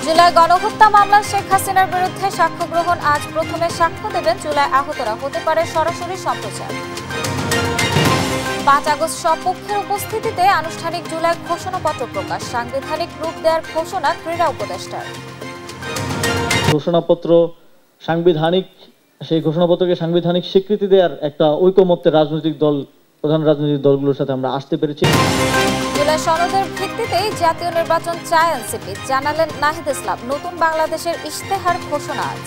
জুলাই গণহত্যা মামলায় শেখ হাসিনার বিরুদ্ধে সাক্ষ্য গ্রহণ আজ প্রথমে সাক্ষ্য দেবেন জুলাই আহতরা, হতে পারে সরাসরি সম্প্রচার। 5 আগস্ট সপক্ষের উপস্থিতিতে আনুষ্ঠানিক জুলাই ঘোষণাপত্র প্রকাশ, সাংবিধানিক রূপ দেওয়ার ঘোষণা ক্রীড়া উপদেষ্টার। ঘোষণাপত্র সাংবিধানিক, সেই ঘোষণাপত্রকে সাংবিধানিক স্বীকৃতি দেওয়ার একটা ঐকমত্যের রাজনৈতিক দল, প্রধান রাজনৈতিক দলগুলোর সাথে আমরা আসতে পেরেছি। জুলাই সনদের ভিত্তিতেই জাতীয় নির্বাচন চায় এনসিপি, জানালেন নাহিদ ইসলাম। নতুন বাংলাদেশের ইশতেহার ঘোষণা আজ।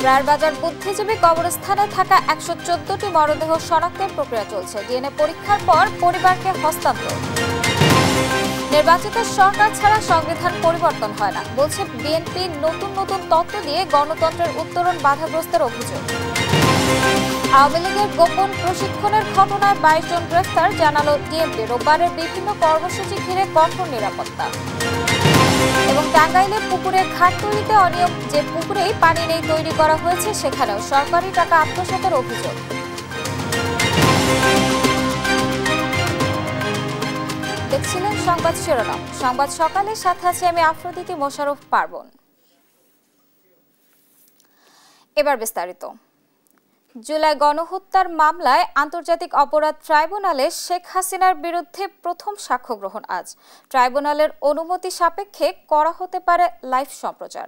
রায়েরবাজার বুদ্ধিজীবী কবরস্থানে থাকা 114টি মরদেহ শনাক্তের প্রক্রিয়া চলছে, ডিএনএ পরীক্ষার পর পরিবারকে হস্তান্তর। নির্বাচিত সরকার ছাড়া সংবিধান পরিবর্তন হয় না, বলছে বিএনপি। নতুন নতুন তত্ত্ব দিয়ে গণতন্ত্রের উত্তরণ বাধাগ্রস্তের অভিযোগ। আওয়ামী লীগের গোপন প্রশিক্ষণের ঘটনায় 22 জন গ্রেফতার, জানালো ডিএমপি। রোববারের বিভিন্ন কর্মসূচি ঘিরে কঠোর নিরাপত্তা। এবং টাঙ্গাইলে পুকুরে ঘাট তৈরিতে অনিয়ম, যে পুকুরেই পানি নেই তৈরি করা হয়েছে সেখানেও সরকারি টাকা আত্মসাতের অভিযোগ। দেখছিলেন সংবাদ শিরোনাম। সংবাদ সকালের সাথে আছে আমি আফ্রোদিতি মোশাররফ পার্বণ। এবার বিস্তারিত। জুলাই গণহত্যার মামলায় আন্তর্জাতিক অপরাধ ট্রাইব্যুনালে শেখ হাসিনার বিরুদ্ধে প্রথম সাক্ষ্য গ্রহণ আজ। ট্রাইব্যুনালের অনুমতি সাপেক্ষে করা হতে পারে লাইভ সম্প্রচার।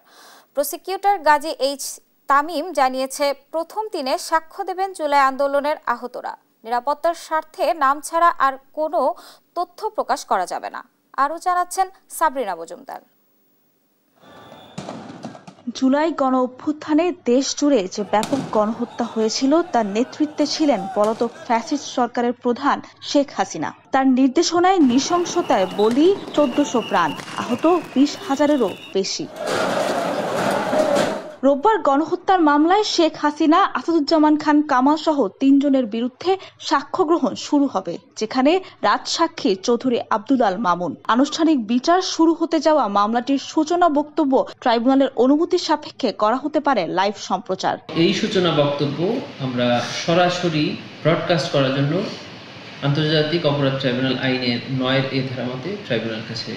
প্রসিকিউটর গাজী এইচ তামিম জানিয়েছে, প্রথম দিনে সাক্ষ্য দেবেন জুলাই আন্দোলনের আহতরা। নিরাপত্তার স্বার্থে নাম ছাড়া আর কোনো তথ্য প্রকাশ করা যাবে না। আরও জানাচ্ছেন সাবরিনা মজুমদার। জুলাই গণ অভ্যুত্থানে দেশ জুড়ে যে ব্যাপক গণহত্যা হয়েছিল তার নেতৃত্বে ছিলেন পলাতক ফ্যাসিস্ট সরকারের প্রধান শেখ হাসিনা। তার নির্দেশনায় নৃশংসতায় বলি 1400 প্রাণ, আহত 20,000-এরও বেশি। রোববার গণহত্যার মামলায় শেখ হাসিনা, আসাদুজ্জামান খান কামাল সহ 3 জনের বিরুদ্ধে সাক্ষ্য গ্রহণ শুরু হবে, যেখানে রাজসাক্ষী চৌধুরী আব্দুল আল মামুন। আনুষ্ঠানিক বিচার শুরু হতে যাওয়া মামলাটির সূচনা বক্তব্য ট্রাইব্যুনালের অনুমতি সাপেক্ষে করা হতে পারে লাইভ সম্প্রচার। এই সূচনা বক্তব্য আমরা সরাসরি ব্রডকাস্ট করার জন্য আন্তর্জাতিক অপরাধ ট্রাইব্যুনাল আইনের 9 ধারা মতে ট্রাইব্যুনাল কাছে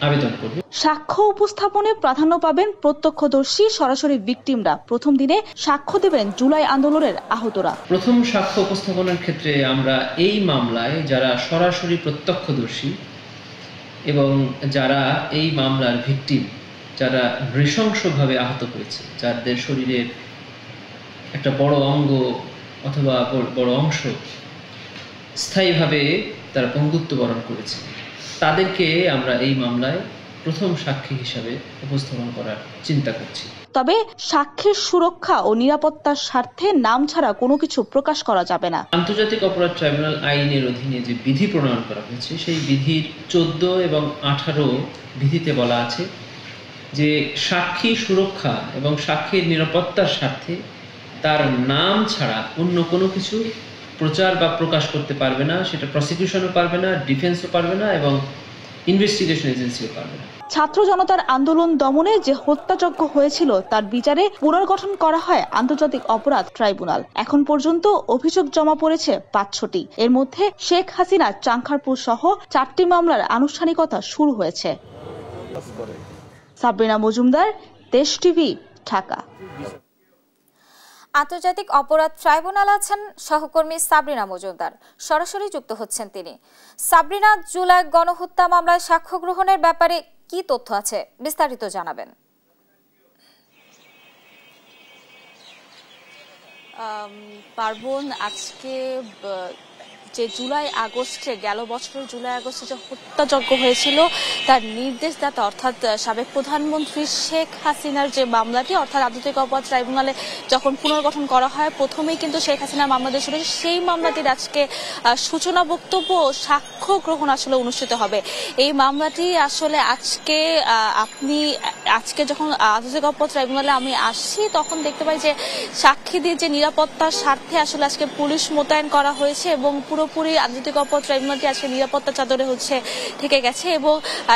আবেদন করব। সাক্ষ্য উপস্থাপনে প্রাধান্য পাবেন প্রত্যক্ষদর্শী, সরাসরি ভিকটিমরা। প্রথম দিনে সাক্ষ্য দেবেন জুলাই আন্দোলনের আহতরা। প্রথম সাক্ষ্য উপস্থাপনের ক্ষেত্রে আমরা এই মামলায় যারা সরাসরি প্রত্যক্ষদর্শী এবং যারা এই মামলার ভিকটিম, যারা নৃশংসভাবে আহত হয়েছে, যাদের শরীরের একটা বড় অঙ্গ অথবা বড় অংশ স্থায়ীভাবে তারা পঙ্গুত্ব বরণ করেছে, তাদেরকে আমরা এই মামলায় প্রথম সাক্ষী হিসাবে উপস্থাপন করার চিন্তা করছি। তবে সাক্ষীর সুরক্ষা ও নিরাপত্তার স্বার্থে নাম ছাড়া কোনো কিছু প্রকাশ করা যাবে না। আন্তর্জাতিক অপরাধ ট্রাইব্যুনাল আইনের অধীনে যে বিধি প্রণয়ন করা হয়েছে, সেই বিধির 14 এবং 18 বিধিতে বলা আছে যে সাক্ষী সুরক্ষা এবং সাক্ষীর নিরাপত্তার স্বার্থে তার নাম ছাড়া অন্য কোনো কিছু প্রচার বা প্রকাশ করতে পারবে না। সেটা প্রসিকিউশনও পারবে না, ডিফেন্সও পারবে না এবং ইনভেস্টিগেশন এজেন্সিও পারবে না। ছাত্র জনতার আন্দোলন দমনে যে হত্যাযজ্ঞ হয়েছিল তার বিচারে পুনর্গঠন করা হয় আন্তর্জাতিক অপরাধ ট্রাইব্যুনাল। এখন পর্যন্ত অভিযোগ জমা পড়েছে 500টি। এর মধ্যে শেখ হাসিনা, চাংখারপুর সহ 4টি মামলার আনুষ্ঠানিকতা শুরু হয়েছে। সাবরিনা মজুমদার, দেশ টিভি, ঢাকা। আন্তর্জাতিক অপরাধ ট্রাইব্যুনাল আছেন সহকর্মী সাবরিনা মজুমদার, সরাসরি যুক্ত হচ্ছেন তিনি। সাবরিনা, জুলাই গণহত্যা মামলায় সাক্ষ্য গ্রহণের ব্যাপারে কি তথ্য আছে, বিস্তারিত জানাবেন। পার্বণ, আজকে যে জুলাই আগস্টে, গেল বছরের জুলাই আগস্টে যে হত্যাযজ্ঞ হয়েছিল তার নির্দেশদাতা অর্থাৎ সাবেক প্রধানমন্ত্রী শেখ হাসিনার যে মামলাটি, অর্থাৎ আন্তর্জাতিক অপরাধ ট্রাইব্যুনালে যখন পুনর্গঠন করা হয়, প্রথমেই কিন্তু শেখ হাসিনার মামলা দিয়ে শুরু, সেই মামলাটির আজকে সূচনা বক্তব্য সাক্ষ্য গ্রহণ আসলে অনুষ্ঠিত হবে। এই মামলাটি আসলে আজকে আপনি আজকে যখন আন্তর্জাতিক অপরাধ ট্রাইব্যুনালে আমি আসছি তখন দেখতে পাই যে সাক্ষীদের যে নিরাপত্তার স্বার্থে আসলে আজকে পুলিশ মোতায়েন করা হয়েছে এবং পুরোপুরি আন্তর্জাতিক অপরাধ ট্রাইব্যুনালটি আজকে নিরাপত্তা চাদরে থেকে গেছে। এবং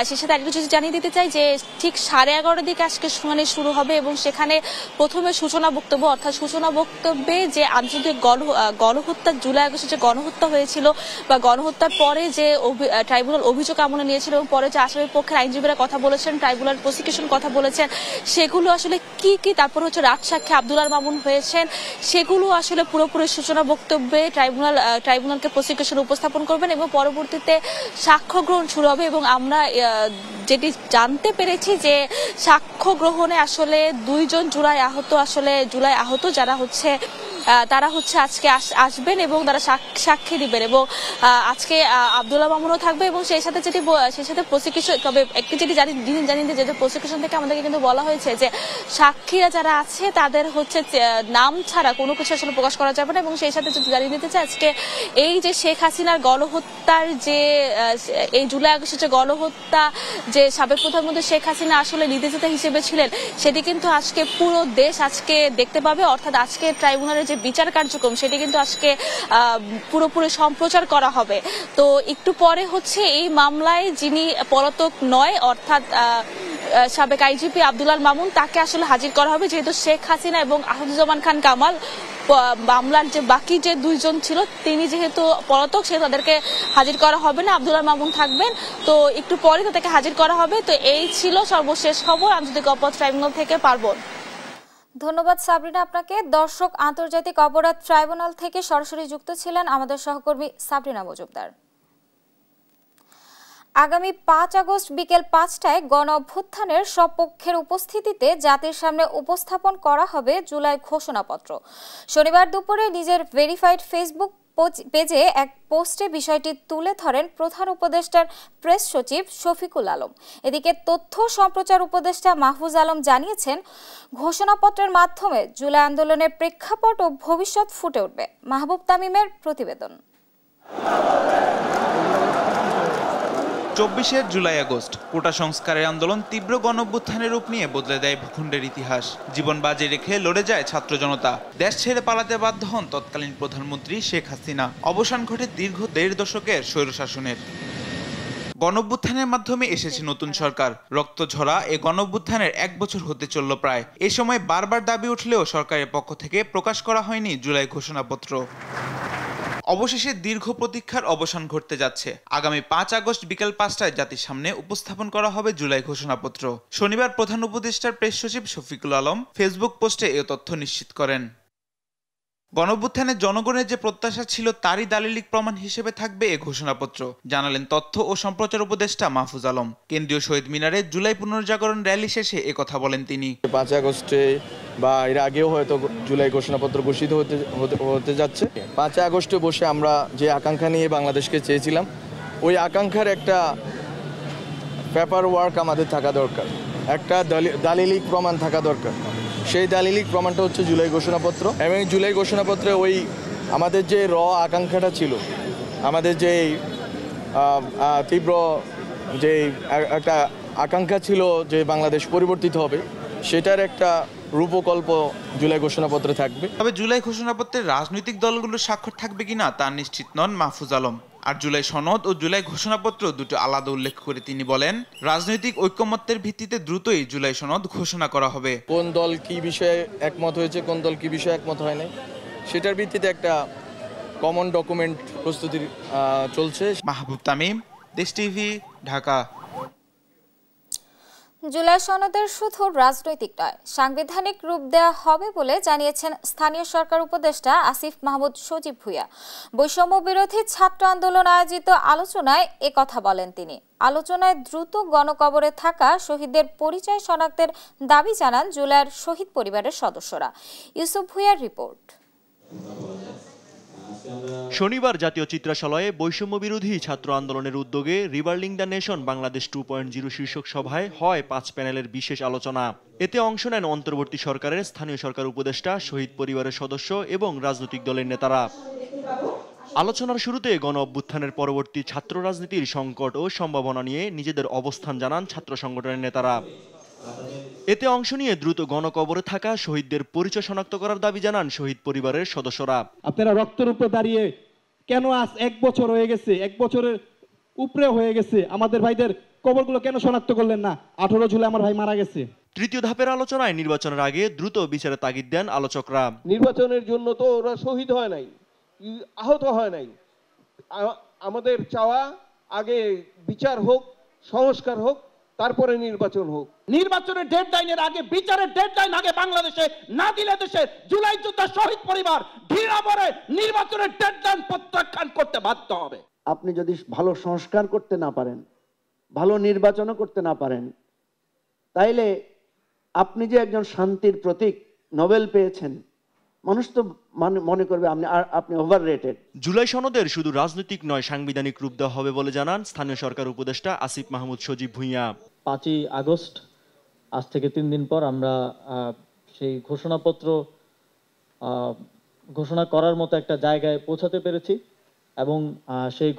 সে সাথে আরেকটু যদি জানিয়ে দিতে চাই যে ঠিক 11:30টার দিকে আজকে শুনানি শুরু হবে এবং সেখানে প্রথমে সূচনা বক্তব্য, অর্থাৎ সূচনা বক্তব্যে যে আন্তর্জাতিক গণহত্যা, জুলাই আগস্টে যে গণহত্যা হয়েছিল বা গণহত্যার পরে যে ট্রাইব্যুনাল অভিযোগ আমলে নিয়েছিল এবং পরে যে আসামির পক্ষের আইনজীবীরা কথা বলেছেন, ট্রাইব্যুনাল প্রসিকিউশন কথা বলেছেন, সেগুলো আসলে কি, তারপর হচ্ছে রাজসাক্ষী আব্দুল মামুন হয়েছেন, সেগুলো আসলে পুরোপুরি সূচনা বক্তব্যে ট্রাইব্যুনালকে প্রসিকিউশন উপস্থাপন করবেন এবং পরবর্তীতে সাক্ষ্য গ্রহণ শুরু হবে। এবং আমরা যেটি জানতে পেরেছি যে সাক্ষ্য গ্রহণে আসলে 2 জন জুলাই আহত যারা হচ্ছে তারা হচ্ছে আজকে আসবেন এবং তারা সাক্ষী দিবেন এবং আজকে আব্দুল্লাহ মামুনও থাকবে এবং সেই সাথে প্রসিকিউশন, তবে একটি যেটি জানিয়ে যে প্রসিকিউশন থেকে আমাদেরকে কিন্তু বলা হয়েছে যে সাক্ষীরা যারা আছে তাদের হচ্ছে নাম ছাড়া কোনো কিছু আসলে প্রকাশ করা যাবে না। এবং সেই সাথে যদি জানিয়ে দিতে চাই আজকে এই যে শেখ হাসিনার গণহত্যার যে এই জুলাই আগস্টে যে গণহত্যা, যে সাবেক প্রধানমন্ত্রী শেখ হাসিনা আসলে নির্দেশিতা হিসেবে ছিলেন, সেটি কিন্তু আজকে পুরো দেশ আজকে দেখতে পাবে। অর্থাৎ আজকে ট্রাইব্যুনালের যে বিচার কার্যক্রম সেটি কিন্তু আজকে পুরোপুরি সম্প্রচার করা হবে। তো একটু পরে হচ্ছে এই মামলায় যিনি পলাতক নয়, অর্থাৎ সাবেক আইজিপি আব্দুল মামুন, তাকে আসলে হাজির করা হবে, যেহেতু শেখ হাসিনা এবং আসাদুজ্জামান খান কামাল মামলার যে বাকি যে 2 জন ছিল তিনি যেহেতু পলাতক, সে তাদেরকে হাজির করা হবে না, আব্দুল মামুন থাকবেন। তো একটু পরে তাদেরকে হাজির করা হবে। তো এই ছিল সর্বশেষ খবর আন্তর্জাতিক অপরাধ ট্রাইব্যুনাল থেকে। পার্বণ। ধন্যবাদ সাবরিনা আপনাকে। দর্শক, আন্তর্জাতিক অপরাধ ট্রাইব্যুনাল থেকে সরাসরি যুক্ত ছিলেন আমাদের সহকর্মী সাবরিনা মজুমদার। আগামী 5 আগস্ট বিকেল 5টায় গণ অভ্যুত্থানের সব পক্ষের উপস্থিতিতে জাতির সামনে উপস্থাপন করা হবে জুলাই ঘোষণাপত্র। শনিবার দুপুরে নিজের ভেরিফাইড ফেসবুক পেজে এক পোস্টে বিষয়টি তুলে ধরেন প্রধান উপদেষ্টার প্রেস সচিব শফিকুল আলম। এদিকে তথ্য সম্প্রচার উপদেষ্টা মাহফুজ আলম জানিয়েছেন, ঘোষণাপত্রের মাধ্যমে জুলাই আন্দোলনের প্রেক্ষাপট ও ভবিষ্যৎ ফুটে উঠবে। মাহবুব তামিমের প্রতিবেদন। 24 জুলাই আগস্ট কোটা সংস্কারের আন্দোলন তীব্র গণঅভ্যুত্থানের রূপ নিয়ে বদলে দেয় ভূখণ্ডের ইতিহাস। জীবন বাজি রেখে লড়ে যায় ছাত্র জনতা। দেশ ছেড়ে পালাতে বাধ্য হন তৎকালীন প্রধানমন্ত্রী শেখ হাসিনা। অবসান ঘটে দীর্ঘ 1.5 দশকের স্বৈরশাসনের। গণঅভ্যুত্থানের মাধ্যমে এসেছে নতুন সরকার। রক্তঝরা এ গণঅভ্যুত্থানের 1 বছর হতে চলল প্রায়। এ সময় বারবার দাবি উঠলেও সরকারের পক্ষ থেকে প্রকাশ করা হয়নি জুলাই ঘোষণাপত্র। অবশেষে দীর্ঘ প্রতীক্ষার অবসান ঘটতে যাচ্ছে। আগামী 5 আগস্ট বিকেল 5টায় জাতির সামনে উপস্থাপন করা হবে জুলাই ঘোষণাপত্র। শনিবার প্রধান উপদেষ্টার প্রেস সচিব শফিকুল আলম ফেসবুক পোস্টে এ তথ্য নিশ্চিত করেন। গণঅভ্যুত্থানে জনগণের যে প্রত্যাশা ছিল তারই দালিলিক প্রমাণ হিসেবে থাকবে এ ঘোষণাপত্র, জানালেন তথ্য ও সম্প্রচার উপদেষ্টা মাহফুজ আলম। কেন্দ্রীয় শহীদ মিনারে জুলাই পুনর্জাগরণ র্যালি শেষে এ কথা বলেন তিনি। 5 আগস্টে বা এর আগেও হয়তো জুলাই ঘোষণাপত্র ঘোষিত হতে যাচ্ছে। 5 আগস্টে বসে আমরা যে আকাঙ্ক্ষা নিয়ে বাংলাদেশকে চেয়েছিলাম, ওই আকাঙ্ক্ষার একটা পেপার ওয়ার্ক আমাদের থাকা দরকার, একটা দালিলিক প্রমাণ থাকা দরকার। সেই দালিলিক প্রমাণটা হচ্ছে জুলাই ঘোষণাপত্র। এবং জুলাই ঘোষণাপত্রে ওই আমাদের যে আকাঙ্ক্ষাটা ছিল, আমাদের যে তীব্র যে একটা আকাঙ্ক্ষা ছিল যে বাংলাদেশ পরিবর্তিত হবে, সেটার একটা রূপকল্প জুলাই ঘোষণাপত্রে থাকবে। তবে জুলাই ঘোষণাপত্রের রাজনৈতিক দলগুলোর স্বাক্ষর থাকবে কিনা তা নিশ্চিত নন মাহফুজ আলম। আর জুলাই সনদ ও জুলাই ঘোষণাপত্র দুটো আলাদা উল্লেখ করে তিনি বলেন, রাজনৈতিক ঐকমত্যের ভিত্তিতে দ্রুতই জুলাই সনদ ঘোষণা করা হবে। কোন দল কি বিষয়ে একমত হয়েছে, কোন দল কি বিষয়ে একমত হয় নাই, সেটার ভিত্তিতে একটা কমন ডকুমেন্ট প্রস্তুতি চলছে। মাহবুব তামিম, দেশ টিভি, ঢাকা। জুলাই সনদের শুধু রাজনৈতিক নয়, সাংবিধানিক রূপ দেওয়া হবে বলে জানিয়েছেন স্থানীয় সরকার উপদেষ্টা আসিফ মাহমুদ সজীব ভুঁইয়া। বৈষম্য বিরোধী ছাত্র আন্দোলন আয়োজিত আলোচনায় কথা বলেন তিনি। আলোচনায় দ্রুত গণকবরে থাকা শহীদদের পরিচয় শনাক্তের দাবি জানান জুলাইয়ের শহীদ পরিবারের সদস্যরা। ইউসুফ ভুঁইয়ার রিপোর্ট। শনিবার জাতীয় চিত্রাশালয়ে বৈষম্য বিরোধী ছাত্র আন্দোলনের উদ্যোগে রিবার্লিং দ্য নেশন বাংলাদেশ 2.0 শীর্ষক সভায় হয় 5 প্যানেলের বিশেষ আলোচনা। এতে অংশ নেন অন্তর্বর্তী সরকারের স্থানীয় সরকার উপদেষ্টা, শহীদ পরিবারের সদস্য এবং রাজনৈতিক দলের নেতারা। আলোচনার শুরুতে গণ অভ্যুত্থানের পরবর্তী ছাত্র রাজনীতির সংকট ও সম্ভাবনা নিয়ে নিজেদের অবস্থান জানান ছাত্র সংগঠনের নেতারা। এতে অংশ নিয়ে দ্রুত গণকবরে থাকা শহীদদের পরিচয় শনাক্ত করার দাবি জানান শহীদ পরিবারের সদস্যরা। আপনারা রক্তের উপরে দাঁড়িয়ে কেন আজ 1 বছর হয়ে গেছে, 1 বছরের উপরে হয়ে গেছে, আমাদের ভাইদের কবরগুলো কেন শনাক্ত করলেন না? 18 জুলাই আমার ভাই মারা গেছে। তৃতীয় ধাপের আলোচনায় নির্বাচনের আগে দ্রুত বিচারের তাগিদ দেন আলোচকরা। নির্বাচনের জন্য তো ওরা শহীদ হয় নাই, আহত হয় নাই। আমাদের চাওয়া আগে বিচার হোক, সংস্কার হোক, তারপরে নির্বাচন হোক। নির্বাচনের ডেডলাইনের আগে, বিচারের ডেডলাইন আগে বাংলাদেশে না দিলে দেশের জুলাই যোদ্ধা শহীদ পরিবার ঢিলাভরে নির্বাচনের ডেডলাইন প্রত্যাখ্যান করতে বাধ্য হবে। আপনি যদি ভালো সংস্কার করতে না পারেন, ভালো নির্বাচনও করতে না পারেন, তাইলে আপনি যে একজন শান্তির প্রতীক নোবেল পেয়েছেন, মানুষ তো মনে করবে আপনি ওভাররেটেড। জুলাই সনদের শুধু রাজনৈতিক নয়, সাংবিধানিক রূপ দেওয়া হবে বলে জানান স্থানীয় সরকার উপদেষ্টা আসিফ মাহমুদ সজীব ভুঁইয়া। 5ই আগস্ট, আজ থেকে 3 দিন পর আমরা সেই ঘোষণাপত্র ঘোষণা করার মতো একটা জায়গায় পৌঁছাতে পেরেছি এবং সেই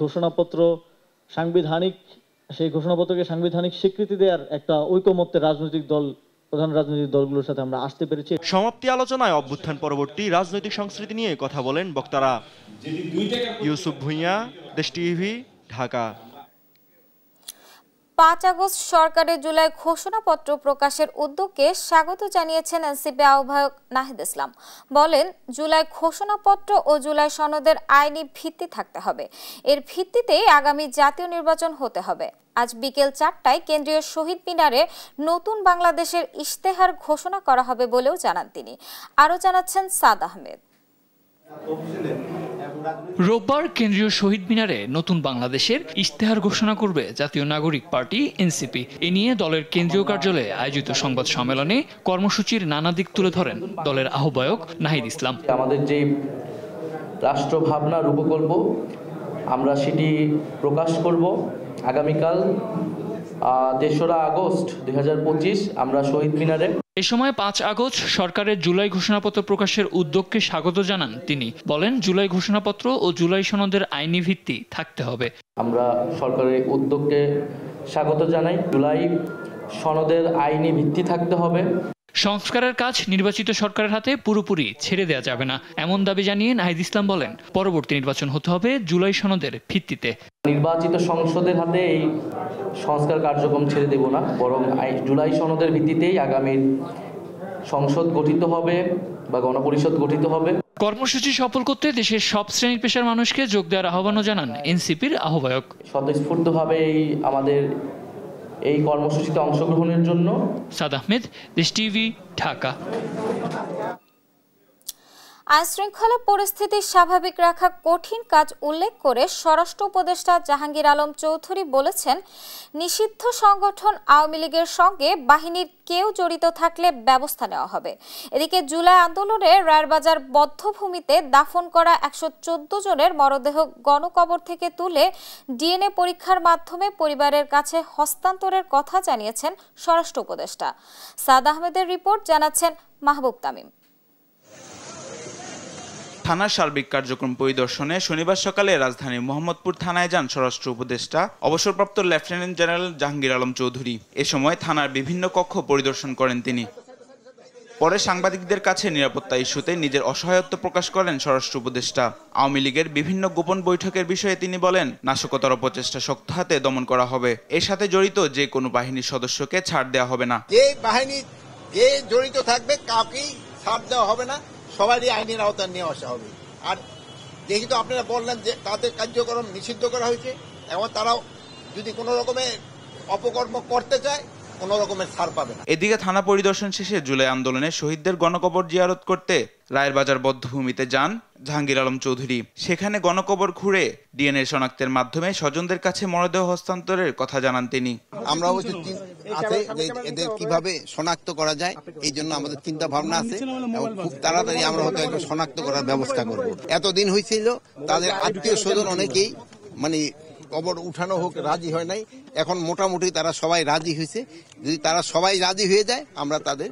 ঘোষণাপত্রকে সাংবিধানিক স্বীকৃতি দেওয়ার একটা ঐকমত্যের প্রধান রাজনৈতিক দলগুলোর সাথে আমরা আসতে পেরেছি। সমাপ্তি আলোচনায় অভ্যুত্থান পরবর্তী রাজনৈতিক সংস্কৃতি নিয়ে কথা বলেন বক্তারা। ইউসুফ ভুঁইয়া, দেশ টিভি, ঢাকা। 5 আগস্ট সরকারের জুলাই ঘোষণাপত্র প্রকাশের উদ্যোগকে স্বাগত জানিয়েছেন এনসিপি আহ্বায়ক নাহিদ ইসলাম। বলেন, জুলাই ঘোষণাপত্র ও জুলাই সনদের আইনি ভিত্তি থাকতে হবে। এর ভিত্তিতেই আগামী জাতীয় নির্বাচন হতে হবে। আজ বিকেল 4টায় কেন্দ্রীয় শহীদ মিনারে নতুন বাংলাদেশের ইশতেহার ঘোষণা করা হবে বলেও জানান তিনি। আরও জানাচ্ছেন সাদ আহমেদ। রোববার কেন্দ্রীয় শহীদ মিনারে নতুন বাংলাদেশের ইশতেহার ঘোষণা করবে জাতীয় নাগরিক পার্টি এনসিপি। এ নিয়ে দলের কেন্দ্রীয় কার্যালয়ে আয়োজিত সংবাদ সম্মেলনে কর্মসূচির নানা দিক তুলে ধরেন দলের আহ্বায়ক নাহিদ ইসলাম। আমাদের যে রাষ্ট্র ভাবনা রূপকল্প, আমরা সেটি প্রকাশ করব আগামীকাল 3রা আগস্ট 2025 আমরা শহীদ মিনারে। এ সময় 5 আগস্ট সরকারের জুলাই ঘোষণাপত্র প্রকাশের উদ্যোগকে স্বাগত জানান তিনি। বলেন, জুলাই ঘোষণাপত্র ও জুলাই সনদের আইনি ভিত্তি থাকতে হবে। আমরা সরকারের উদ্যোগকে স্বাগত জানাই। জুলাই সনদের আইনি ভিত্তি থাকতে হবে। সংস্কারের কাজ নির্বাচিত সরকারের হাতে পুরোপুরি ছেড়ে দেওয়া যাবে না, এমন দাবি জানিয়ে নাহিদ ইসলাম বলেন, পরবর্তী নির্বাচন হতে হবে জুলাই সনদের ভিত্তিতে। নির্বাচিত সংসদের হাতে এই সংস্কার কার্যক্রম ছেড়ে দেব না, বরং জুলাই সনদের ভিত্তিতেই আগামী সংসদ গঠিত হবে বা গণপরিষদ গঠিত হবে। কর্মসূচি সফল করতে দেশের সব শ্রেণী পেশার মানুষকে যোগ দেওয়ার আহ্বানও জানান এনসিপির আহ্বায়ক। স্বতঃস্ফূর্তভাবে আমাদের এই কর্মসূচিতে অংশগ্রহণের জন্য। সাদ আহমেদ, দেশ টিভি, ঢাকা। আইনশৃঙ্খলা পরিস্থিতি স্বাভাবিক রাখা কঠিন কাজ উল্লেখ করে স্বরাষ্ট্র উপদেষ্টা জাহাঙ্গীর আলম চৌধুরী বলেছেন, নিষিদ্ধ সংগঠন আওয়ামী লীগের সঙ্গে বাহিনীর কেউ জড়িত থাকলে ব্যবস্থা নেওয়া হবে। এদিকে জুলাই আন্দোলনে রায়েরবাজার বধ্যভূমিতে দাফন করা 114 জনের মরদেহ গণকবর থেকে তুলে ডিএনএ পরীক্ষার মাধ্যমে পরিবারের কাছে হস্তান্তরের কথা জানিয়েছেন স্বরাষ্ট্র উপদেষ্টা। সাদ আহমেদের রিপোর্ট, জানাচ্ছেন মাহবুব তামিম। থানার সার্বিক কার্যক্রম পরিদর্শনে শনিবার সকালে রাজধানীর মোহাম্মদপুর থানায় যান স্বরাষ্ট্র উপদেষ্টা অবসরপ্রাপ্ত লেফটেন্যান্ট জেনারেল জাহাঙ্গীর আলম চৌধুরী। এ সময় থানার বিভিন্ন কক্ষ পরিদর্শন করেন তিনি। পরে সাংবাদিকদের কাছে নিরাপত্তা ইস্যুতে নিজের অসহায়ত্ব প্রকাশ করেন স্বরাষ্ট্র উপদেষ্টা। আওয়ামী লীগের বিভিন্ন গোপন বৈঠকের বিষয়ে তিনি বলেন, নাশকতার অপচেষ্টা শক্ত হাতে দমন করা হবে। এর সাথে জড়িত যে কোনো বাহিনীর সদস্যকে ছাড় দেওয়া হবে না। যে বাহিনী যে জড়িত থাকবে কাউকেই ছাড় দেওয়া হবে না, সবারই আইনের আওতায় নিয়ে আসা হবে। আর যেহেতু আপনারা বললেন যে তাদের কার্যক্রম নিষিদ্ধ করা হয়েছে, এবং তারাও যদি কোনো রকমের অপকর্ম করতে চায় কোনো রকমের ছাড় পাবে না। এদিকে থানা পরিদর্শন শেষে জুলাই আন্দোলনে শহীদদের গণকবর জিয়ারত করতে রায়েরবাজার বধ্যভূমিতে যান জাহাঙ্গীর আলম চৌধুরী। সেখানে গণকবর ঘুরে ডিএনএ শনাক্তের মাধ্যমে স্বজনদের কাছে মরদেহ হস্তান্তরের কথা জানান তিনি। আমরা অবশ্য আছে যে এদের কিভাবে শনাক্ত করা যায়, এই জন্য আমাদের চিন্তা ভাবনা আছে এবং খুব তাড়াতাড়ি আমরা হয়তো একটা শনাক্ত করার ব্যবস্থা করব। এতদিন হয়েছিল তাদের আত্মীয় স্বজন অনেকেই কবর উঠানো হোক রাজি হয় নাই, এখন মোটামুটি তারা সবাই রাজি হয়েছে। যদি তারা সবাই রাজি হয়ে যায়, আমরা তাদের